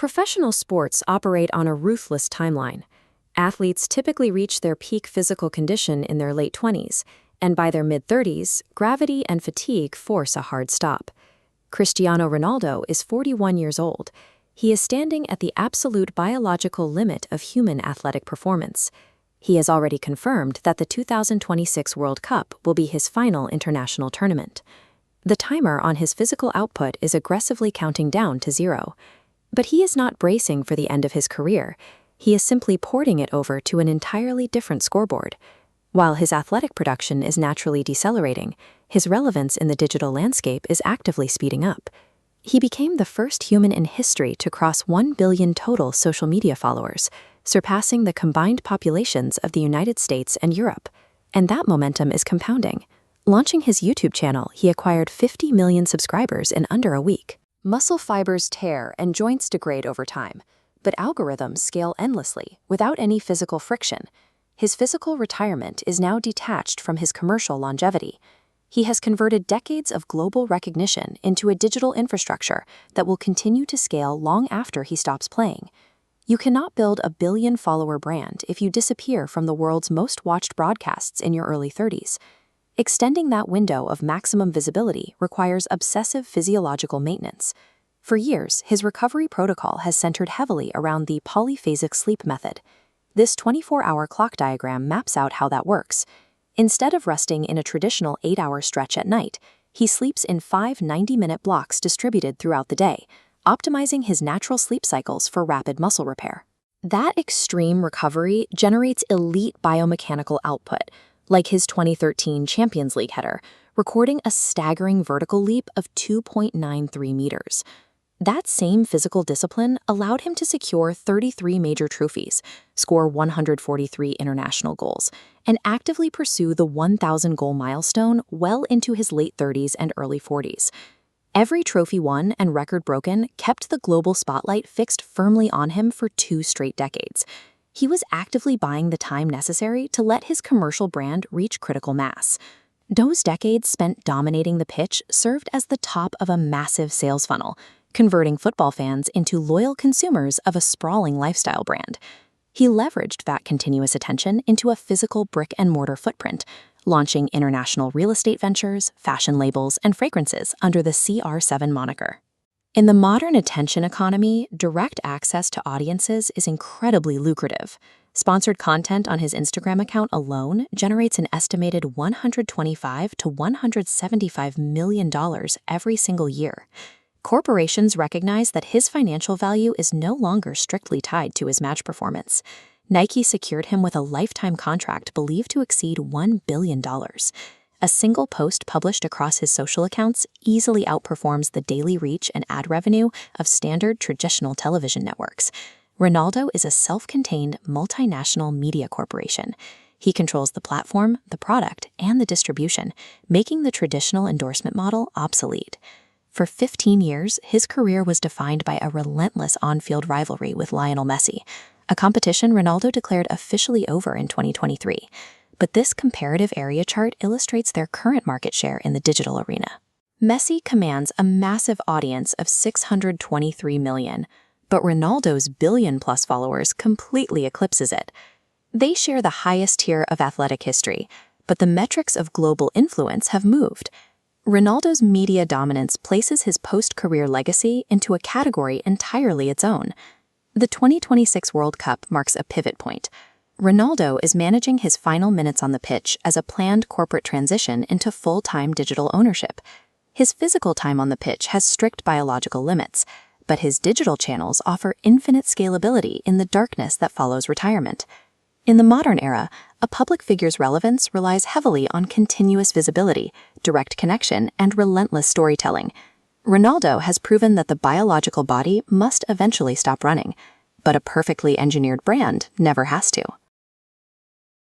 Professional sports operate on a ruthless timeline. Athletes typically reach their peak physical condition in their late 20s, and by their mid-30s, gravity and fatigue force a hard stop. Cristiano Ronaldo is 41 years old. He is standing at the absolute biological limit of human athletic performance. He has already confirmed that the 2026 World Cup will be his final international tournament. The timer on his physical output is aggressively counting down to zero. But he is not bracing for the end of his career. He is simply porting it over to an entirely different scoreboard. While his athletic production is naturally decelerating, his relevance in the digital landscape is actively speeding up. He became the first human in history to cross 1 billion total social media followers, surpassing the combined populations of the United States and Europe. And that momentum is compounding. Launching his YouTube channel, he acquired 50 million subscribers in under a week. Muscle fibers tear and joints degrade over time, but algorithms scale endlessly without any physical friction. His physical retirement is now detached from his commercial longevity. He has converted decades of global recognition into a digital infrastructure that will continue to scale long after he stops playing. You cannot build a billion-follower brand if you disappear from the world's most watched broadcasts in your early 30s. Extending that window of maximum visibility requires obsessive physiological maintenance. For years, his recovery protocol has centered heavily around the polyphasic sleep method. This 24-hour clock diagram maps out how that works. Instead of resting in a traditional 8-hour stretch at night, he sleeps in 5 90-minute blocks distributed throughout the day, optimizing his natural sleep cycles for rapid muscle repair. That extreme recovery generates elite biomechanical output, like his 2013 Champions League header, recording a staggering vertical leap of 2.93 meters. That same physical discipline allowed him to secure 33 major trophies, score 143 international goals, and actively pursue the 1,000-goal milestone well into his late 30s and early 40s. Every trophy won and record broken kept the global spotlight fixed firmly on him for 2 straight decades. He was actively buying the time necessary to let his commercial brand reach critical mass. Those decades spent dominating the pitch served as the top of a massive sales funnel, converting football fans into loyal consumers of a sprawling lifestyle brand. He leveraged that continuous attention into a physical brick-and-mortar footprint, launching international real estate ventures, fashion labels, and fragrances under the CR7 moniker. In the modern attention economy, direct access to audiences is incredibly lucrative. Sponsored content on his Instagram account alone generates an estimated $125 to $175 million every single year. Corporations recognize that his financial value is no longer strictly tied to his match performance. Nike secured him with a lifetime contract believed to exceed $1 billion. A single post published across his social accounts easily outperforms the daily reach and ad revenue of standard traditional television networks. Ronaldo is a self-contained multinational media corporation. He controls the platform, the product, and the distribution, making the traditional endorsement model obsolete. For 15 years, his career was defined by a relentless on-field rivalry with Lionel Messi, a competition Ronaldo declared officially over in 2023. But this comparative area chart illustrates their current market share in the digital arena. Messi commands a massive audience of 623 million, but Ronaldo's billion-plus followers completely eclipses it. They share the highest tier of athletic history, but the metrics of global influence have moved. Ronaldo's media dominance places his post-career legacy into a category entirely its own. The 2026 World Cup marks a pivot point. Ronaldo is managing his final minutes on the pitch as a planned corporate transition into full-time digital ownership. His physical time on the pitch has strict biological limits, but his digital channels offer infinite scalability in the darkness that follows retirement. In the modern era, a public figure's relevance relies heavily on continuous visibility, direct connection, and relentless storytelling. Ronaldo has proven that the biological body must eventually stop running, but a perfectly engineered brand never has to.